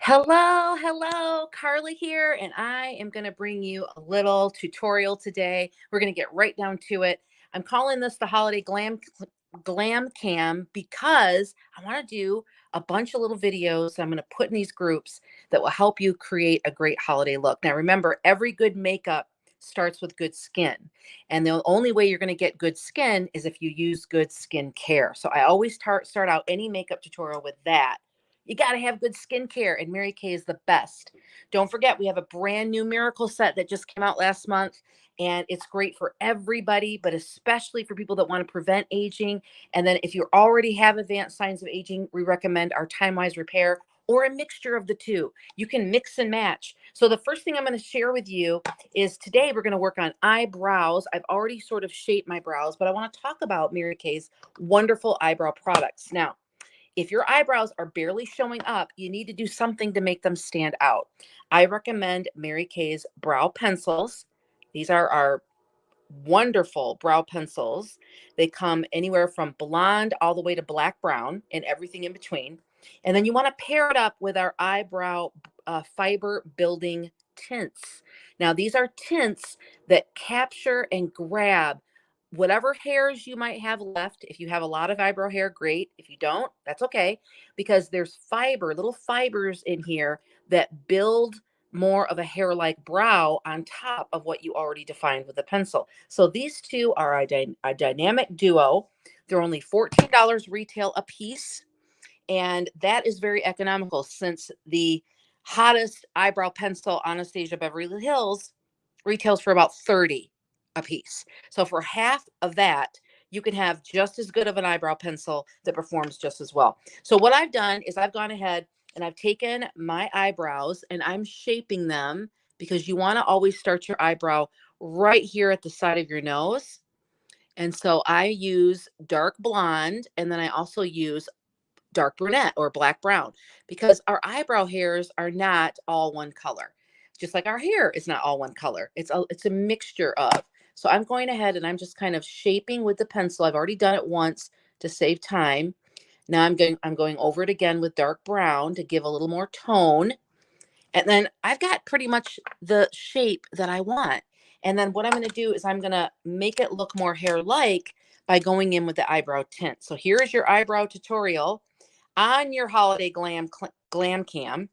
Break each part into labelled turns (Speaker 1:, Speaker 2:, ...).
Speaker 1: Hello, Carly here, and I am going to bring you a little tutorial today. We're going to get right down to it. I'm calling this the Holiday Glam Cam because I want to do a bunch of little videos I'm going to put in these groups that will help you create a great holiday look. Now, remember, every good makeup starts with good skin, and the only way you're going to get good skin is if you use good skin care. So I always start out any makeup tutorial with that. You got to have good skincare, and Mary Kay is the best. Don't forget, we have a brand new miracle set that just came out last month, and it's great for everybody, but especially for people that want to prevent aging. And then if you already have advanced signs of aging, we recommend our Time Wise Repair or a mixture of the two. You can mix and match. So the first thing I'm going to share with you is today we're going to work on eyebrows. I've already sort of shaped my brows, but I want to talk about Mary Kay's wonderful eyebrow products. Now, if your eyebrows are barely showing up, you need to do something to make them stand out. I recommend Mary Kay's brow pencils. These are our wonderful brow pencils. They come anywhere from blonde all the way to black brown and everything in between. And then you want to pair it up with our eyebrow fiber building tints. Now, these are tints that capture and grab whatever hairs you might have left. If you have a lot of eyebrow hair, great. If you don't, that's okay, because there's little fibers in here that build more of a hair-like brow on top of what you already defined with the pencil. So these two are a dynamic duo. They're only $14 retail a piece, and that is very economical since the hottest eyebrow pencil, Anastasia Beverly Hills, retails for about $30 a piece. So for half of that, you can have just as good of an eyebrow pencil that performs just as well. So what I've done is I've gone ahead and I've taken my eyebrows and I'm shaping them, because you want to always start your eyebrow right here at the side of your nose. And so I use dark blonde, and then I also use dark brunette or black brown, because our eyebrow hairs are not all one color. Just like our hair is not all one color. It's a mixture of. So I'm going ahead and I'm just kind of shaping with the pencil. I've already done it once to save time. Now I'm going over it again with dark brown to give a little more tone. And then I've got pretty much the shape that I want. And then what I'm going to do is I'm going to make it look more hair-like by going in with the eyebrow tint. So here is your eyebrow tutorial on your Holiday Glam Cam.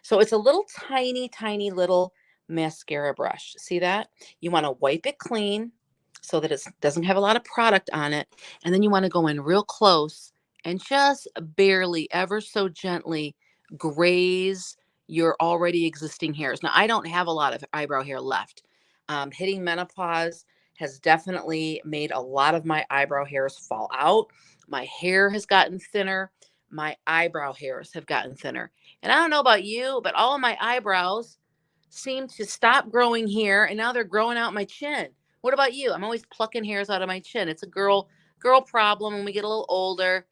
Speaker 1: So it's a little tiny little mascara brush. See that? You want to wipe it clean so that it doesn't have a lot of product on it. And then you want to go in real close and just barely, ever so gently graze your already existing hairs. Now, I don't have a lot of eyebrow hair left. Hitting menopause has definitely made a lot of my eyebrow hairs fall out. My hair has gotten thinner. My eyebrow hairs have gotten thinner. And I don't know about you, but all of my eyebrows seem to stop growing here, and now they're growing out my chin. What about you? I'm always plucking hairs out of my chin. It's a girl problem when we get a little older.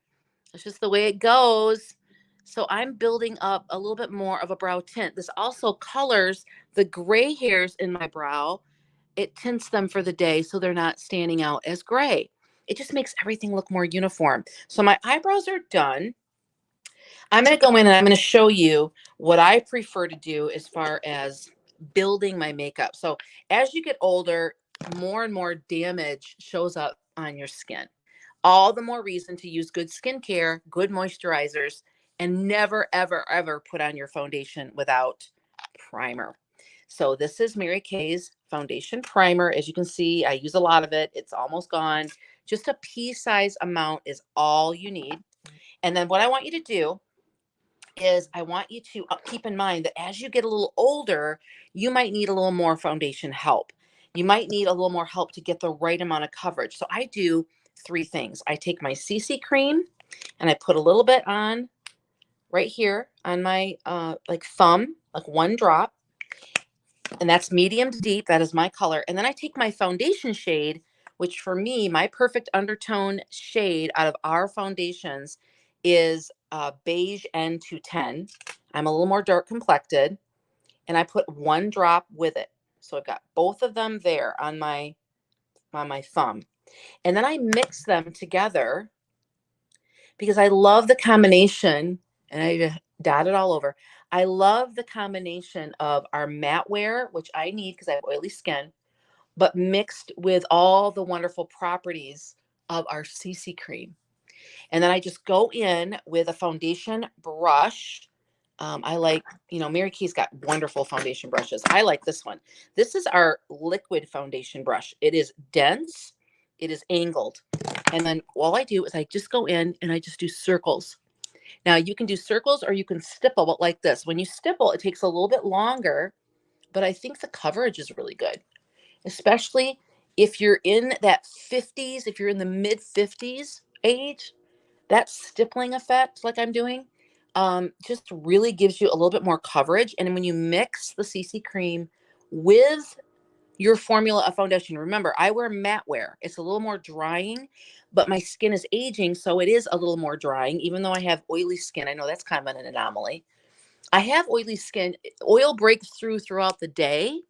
Speaker 1: It's just the way it goes. So I'm building up a little bit more of a brow tint. This also colors the gray hairs in my brow. It tints them for the day so they're not standing out as gray. It just makes everything look more uniform. So my eyebrows are done. I'm going to go in and I'm going to show you what I prefer to do as far as building my makeup. So as you get older, more and more damage shows up on your skin. All the more reason to use good skincare, good moisturizers, and never, ever, ever put on your foundation without primer. So this is Mary Kay's foundation primer. As you can see, I use a lot of it. It's almost gone. Just a pea-size amount is all you need. And then what I want you to do is I want you to keep in mind that as you get a little older, you might need a little more foundation help. You might need a little more help to get the right amount of coverage. So I do three things. I take my CC cream and I put a little bit on right here on my like thumb, like one drop. And that's medium to deep. That is my color. And then I take my foundation shade, which for me, my perfect undertone shade out of our foundations is beige N210. I'm a little more dark complected, and I put one drop with it. So I've got both of them there on my thumb. And then I mix them together because I love the combination. And dot it all over. I love the combination of our matte wear, which I need because I have oily skin, but mixed with all the wonderful properties of our CC cream. And then I just go in with a foundation brush. I like, Mary Kay's got wonderful foundation brushes. I like this one. This is our liquid foundation brush. It is dense, it is angled. And then all I do is I just go in and I just do circles. Now you can do circles or you can stipple, but like this. When you stipple, it takes a little bit longer, but I think the coverage is really good, especially if you're in that 50s, if you're in the mid 50s age. That stippling effect, like I'm doing, just really gives you a little bit more coverage. And when you mix the CC cream with your formula of foundation, remember, I wear matte wear. It's a little more drying, but my skin is aging, so it is a little more drying, even though I have oily skin. I know that's kind of an anomaly. I have oily skin. Oil breaks through throughout the day,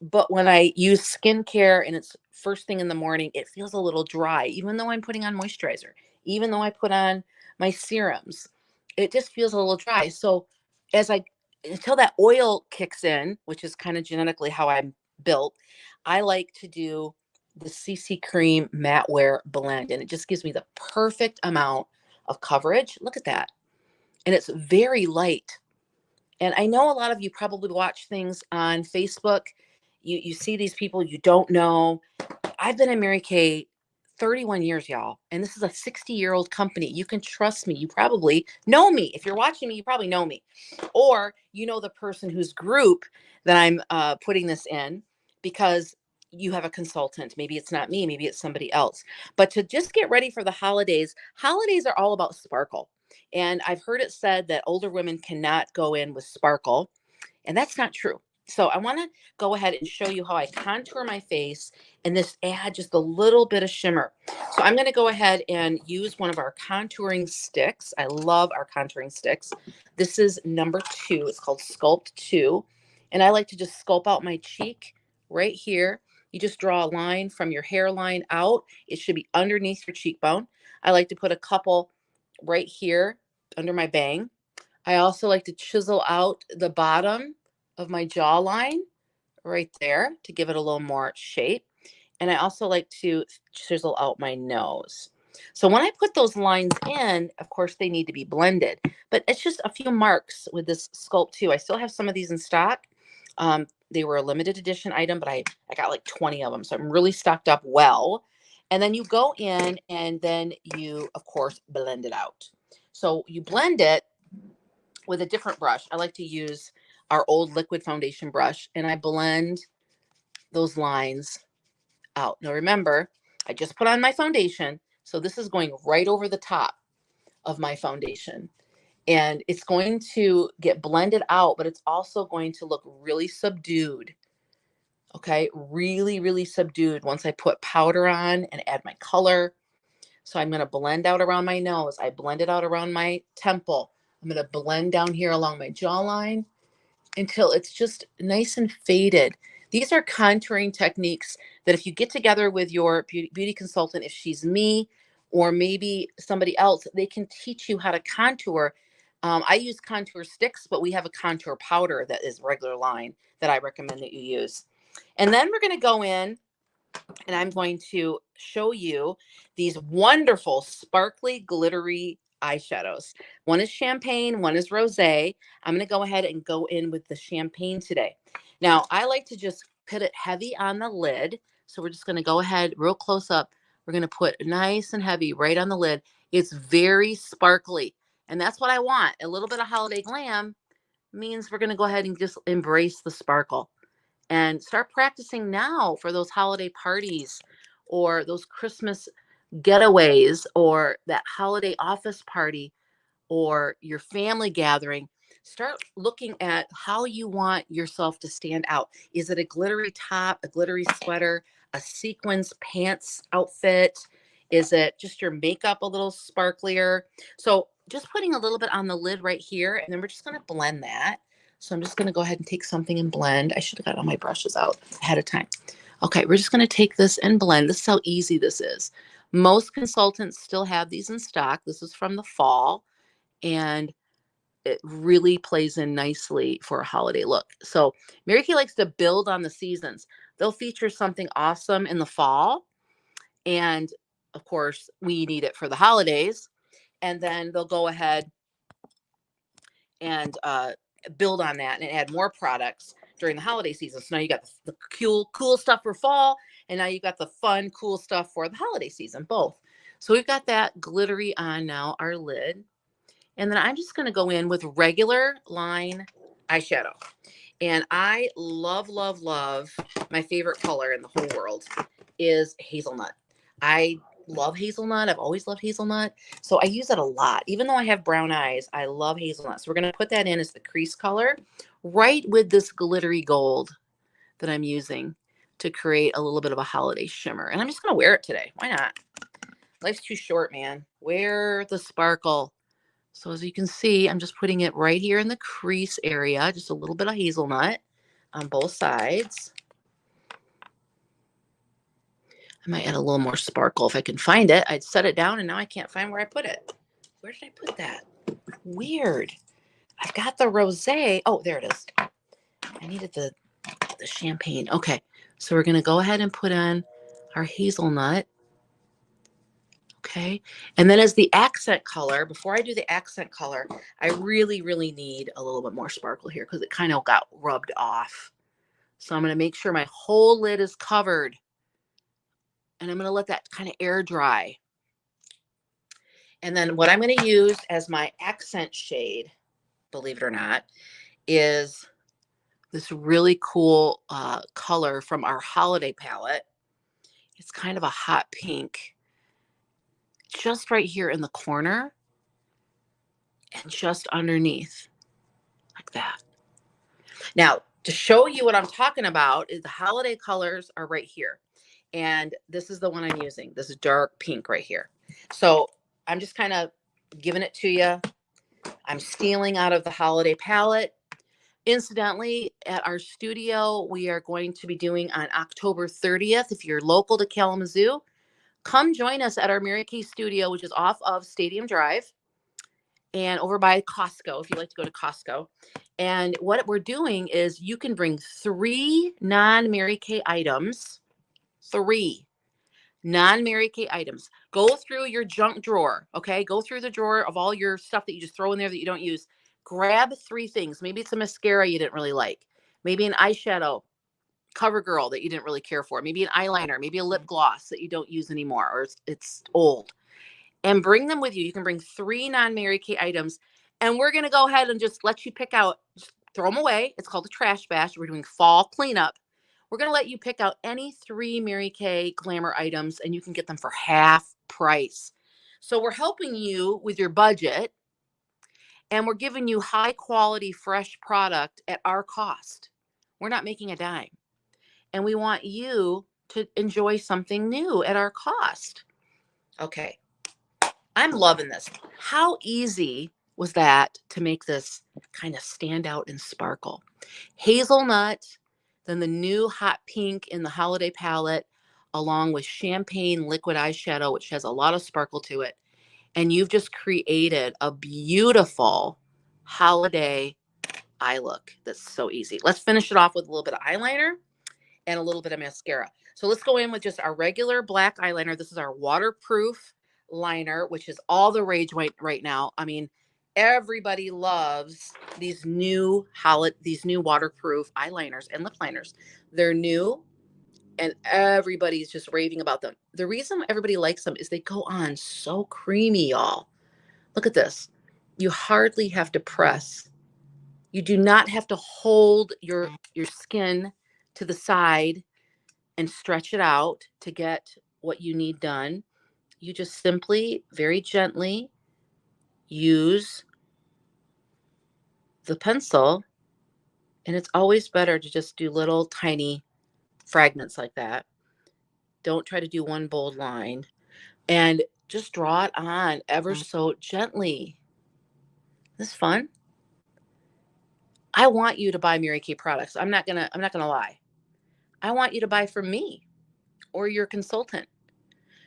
Speaker 1: but when I use skincare and it's first thing in the morning, it feels a little dry, even though I'm putting on moisturizer, even though I put on my serums, it just feels a little dry. So as I, until that oil kicks in, which is kind of genetically how I'm built, I like to do the CC cream matte wear blend. And it just gives me the perfect amount of coverage. Look at that. And it's very light. And I know a lot of you probably watch things on Facebook. You see these people you don't know. I've been in Mary Kay 31 years, y'all. And this is a 60-year-old company. You can trust me. You probably know me. If you're watching me, you probably know me. Or you know the person whose group that I'm putting this in because you have a consultant. Maybe it's not me. Maybe it's somebody else. But to just get ready for the holidays are all about sparkle. And I've heard it said that older women cannot go in with sparkle. And that's not true. So I want to go ahead and show you how I contour my face and this add just a little bit of shimmer. So I'm going to go ahead and use one of our contouring sticks. I love our contouring sticks. This is number 2. It's called Sculpt 2. And I like to just sculpt out my cheek right here. You just draw a line from your hairline out. It should be underneath your cheekbone. I like to put a couple right here under my bang. I also like to chisel out the bottom of my jawline right there to give it a little more shape. And I also like to chisel out my nose. So when I put those lines in, of course, they need to be blended, but it's just a few marks with this Sculpt 2. I still have some of these in stock. They were a limited edition item, but I got like 20 of them. So I'm really stocked up well. And then you go in and then you, of course, blend it out. So you blend it with a different brush. I like to use our old liquid foundation brush and I blend those lines out. Now remember, I just put on my foundation. So this is going right over the top of my foundation. And it's going to get blended out, but it's also going to look really subdued. Okay, really, really subdued once I put powder on and add my color. So I'm going to blend out around my nose. I blend it out around my temple. I'm going to blend down here along my jawline until it's just nice and faded. These are contouring techniques that if you get together with your beauty consultant, if she's me or maybe somebody else, they can teach you how to contour. I use contour sticks, but we have a contour powder that is regular line that I recommend that you use. And then we're going to go in and I'm going to show you these wonderful sparkly glittery eyeshadows. One is champagne, one is rosé. I'm going to go ahead and go in with the champagne today. Now, I like to just put it heavy on the lid. So we're just going to go ahead real close up. We're going to put nice and heavy right on the lid. It's very sparkly. And that's what I want. A little bit of holiday glam means we're going to go ahead and just embrace the sparkle. And start practicing now for those holiday parties or those Christmas getaways or that holiday office party or your family gathering. Start looking at how you want yourself to stand out. Is it a glittery top, a glittery sweater, a sequins pants outfit? Is it just your makeup a little sparklier? So just putting a little bit on the lid right here, and then we're just going to blend that. So I'm just going to go ahead and take something and blend. I should have got all my brushes out ahead of time. Okay, we're just going to take this and blend. This is how easy this is. Most consultants still have these in stock. This is from the fall. And it really plays in nicely for a holiday look. So Mary Kay likes to build on the seasons. They'll feature something awesome in the fall. And of course, we need it for the holidays. And then they'll go ahead and build on that and add more products during the holiday season. So now you got the cool stuff for fall, and now you got the fun, cool stuff for the holiday season, both. So we've got that glittery on now, our lid. And then I'm just going to go in with regular line eyeshadow. And I love, love, love, my favorite color in the whole world is hazelnut. I love hazelnut. I've always loved hazelnut. So I use it a lot. Even though I have brown eyes, I love hazelnut. So we're going to put that in as the crease color right with this glittery gold that I'm using to create a little bit of a holiday shimmer. And I'm just going to wear it today. Why not? Life's too short, man. Wear the sparkle. So as you can see, I'm just putting it right here in the crease area, just a little bit of hazelnut on both sides. I might add a little more sparkle if I can find it. I'd set it down and now I can't find where I put it. Where did I put that? Weird. I've got the rosé. Oh, there it is. I needed the champagne. Okay, so we're going to go ahead and put on our hazelnut. Okay, and then as the accent color, before I do the accent color, I really, really need a little bit more sparkle here because it kind of got rubbed off. So I'm going to make sure my whole lid is covered. And I'm going to let that kind of air dry. And then what I'm going to use as my accent shade, believe it or not, is this really cool color from our holiday palette. It's kind of a hot pink. Just right here in the corner and just underneath like that. Now, to show you what I'm talking about is the holiday colors are right here. And this is the one I'm using. This is dark pink right here. So I'm just kind of giving it to you. I'm stealing out of the holiday palette. Incidentally, at our studio, we are going to be doing on October 30th. If you're local to Kalamazoo, come join us at our Mary Kay studio, which is off of Stadium Drive and over by Costco, if you like to go to Costco. And what we're doing is you can bring 3 non-Mary Kay items, 3 non-Mary Kay items. Go through your junk drawer, okay? Go through the drawer of all your stuff that you just throw in there that you don't use. Grab 3 things. Maybe it's a mascara you didn't really like. Maybe an eyeshadow CoverGirl that you didn't really care for. Maybe an eyeliner, maybe a lip gloss that you don't use anymore or it's old. And bring them with you. You can bring 3 non-Mary Kay items. And we're going to go ahead and just let you pick out, just throw them away. It's called a trash bash. We're doing fall cleanup. We're going to let you pick out any 3 Mary Kay glamour items and you can get them for half price. So we're helping you with your budget and we're giving you high quality, fresh product at our cost. We're not making a dime. And we want you to enjoy something new at our cost. Okay. I'm loving this. How easy was that to make this kind of stand out and sparkle? Hazelnut, then the new hot pink in the holiday palette, along with champagne liquid eyeshadow, which has a lot of sparkle to it. And you've just created a beautiful holiday eye look that's so easy. Let's finish it off with a little bit of eyeliner and a little bit of mascara. So let's go in with just our regular black eyeliner. This is our waterproof liner, which is all the rage right now. I mean, everybody loves these new waterproof eyeliners and lip liners. They're new and everybody's just raving about them. The reason everybody likes them is they go on so creamy, y'all. Look at this. You hardly have to press. You do not have to hold your skin to the side and stretch it out to get what you need done. You just simply, very gently use the pencil. And it's always better to just do little tiny fragments like that. Don't try to do one bold line. And just draw it on ever so gently. This is fun. I want you to buy Mary Kay products. I'm not gonna lie. I want you to buy from me or your consultant.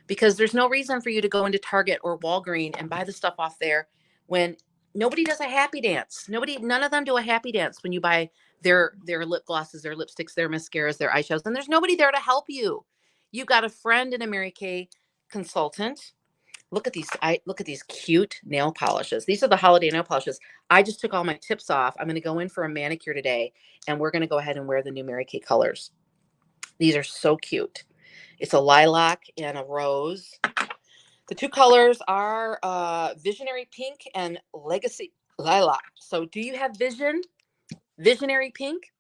Speaker 1: Because there's no reason for you to go into Target or Walgreens and buy the stuff off there when nobody does a happy dance. None of them do a happy dance when you buy their lip glosses, their lipsticks, their mascaras, their eyeshadows, and there's nobody there to help you. You got a friend and a Mary Kay consultant. Look at these. I look at these cute nail polishes. These are the holiday nail polishes. I just took all my tips off. I'm going to go in for a manicure today, and we're going to go ahead and wear the new Mary Kay colors. These are so cute. It's a lilac and a rose. The two colors are Visionary Pink and Legacy Lilac. So do you have Visionary Pink,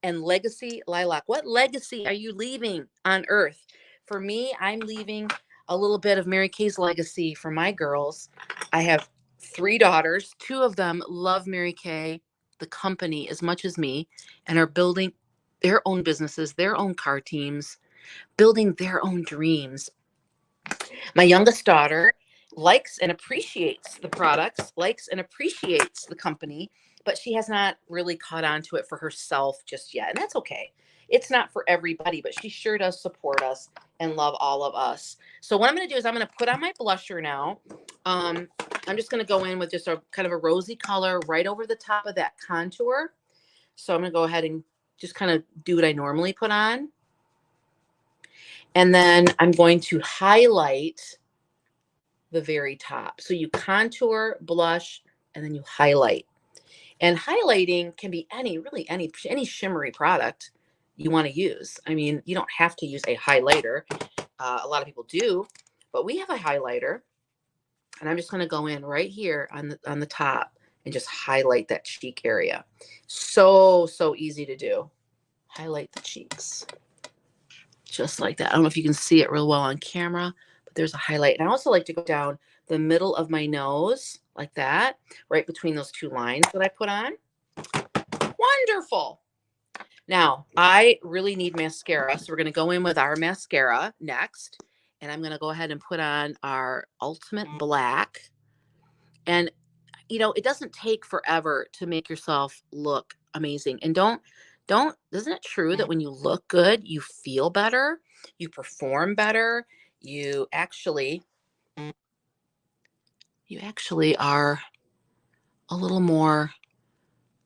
Speaker 1: and Legacy Lilac? What legacy are you leaving on Earth? For me, I'm leaving a little bit of Mary Kay's legacy for my girls. I have 3 daughters. 2 of them love Mary Kay, the company, as much as me, and are building their own businesses, their own car teams, building their own dreams. My youngest daughter likes and appreciates the products, likes and appreciates the company, but she has not really caught on to it for herself just yet. And that's okay. It's not for everybody, but she sure does support us and love all of us. So what I'm going to do is I'm going to put on my blusher now. I'm just going to go in with just a kind of a rosy color right over the top of that contour. So I'm going to go ahead and just kind of do what I normally put on. And then I'm going to highlight the very top. So you contour, blush, and then you highlight. And highlighting can be really any shimmery product you want to use. I mean, you don't have to use a highlighter. A lot of people do, but we have a highlighter. And I'm just going to go in right here on the top and just highlight that cheek area. So easy to do. Highlight the cheeks. Just like that. I don't know if you can see it real well on camera, but there's a highlight. And I also like to go down the middle of my nose like that, right between those 2 lines that I put on. Wonderful. Now, I really need mascara. So we're going to go in with our mascara next. And I'm going to go ahead and put on our Ultimate Black. And, it doesn't take forever to make yourself look amazing. And isn't it true that when you look good, you feel better, you perform better, you actually are a little more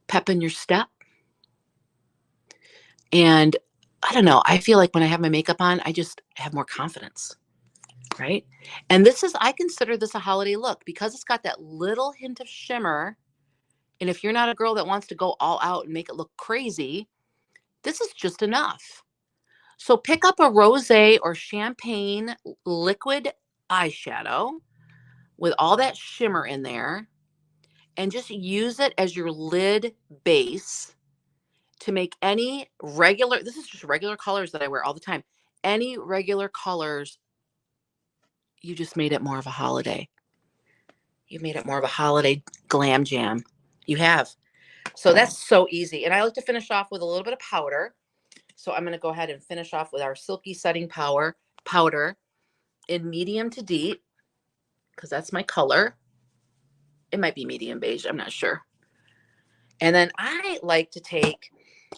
Speaker 1: pep in your step? And I don't know, I feel like when I have my makeup on, I just have more confidence, right? And I consider this a holiday look because it's got that little hint of shimmer. And if you're not a girl that wants to go all out and make it look crazy, this is just enough. So pick up a rosé or champagne liquid eyeshadow with all that shimmer in there and just use it as your lid base to make any this is just regular colors that I wear all the time. Any regular colors, you just made it more of a holiday. You made it more of a holiday glam jam. You have. So that's so easy. And I like to finish off with a little bit of powder. So I'm going to go ahead and finish off with our Silky Setting powder in medium to deep, because that's my color. It might be medium beige. I'm not sure. And then I like to take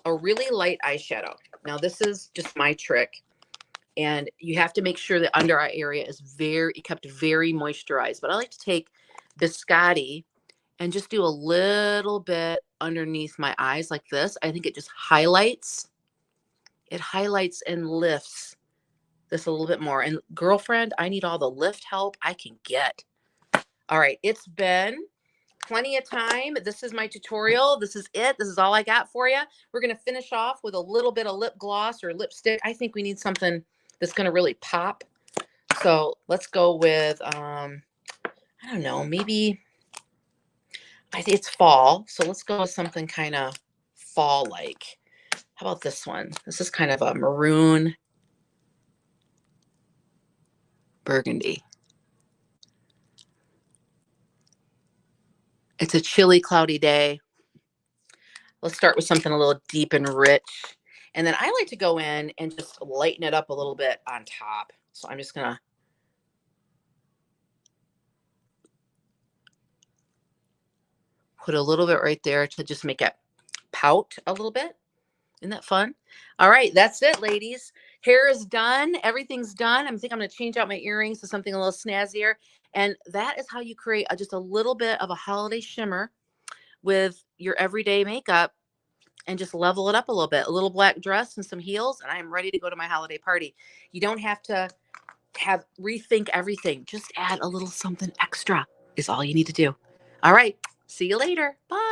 Speaker 1: a really light eyeshadow. Now, this is just my trick. And you have to make sure the under eye area is kept very moisturized. But I like to take Biscotti and just do a little bit underneath my eyes like this. I think it just highlights. It highlights and lifts this a little bit more. And girlfriend, I need all the lift help I can get. All right, it's been plenty of time. This is my tutorial. This is it. This is all I got for you. We're going to finish off with a little bit of lip gloss or lipstick. I think we need something that's going to really pop. So let's go with, I don't know, maybe, I think it's fall. So let's go with something kind of fall-like. How about this one? This is kind of a maroon burgundy. It's a chilly, cloudy day. Let's start with something a little deep and rich. And then I like to go in and just lighten it up a little bit on top. So I'm just going to put a little bit right there to just make it pout a little bit. Isn't that fun? All right, that's it, ladies. Hair is done. Everything's done. I think I'm going to change out my earrings to something a little snazzier. And that is how you create just a little bit of a holiday shimmer with your everyday makeup and just level it up a little bit. A little black dress and some heels, and I'm ready to go to my holiday party. You don't have to have rethink everything. Just add a little something extra is all you need to do. All right. See you later. Bye.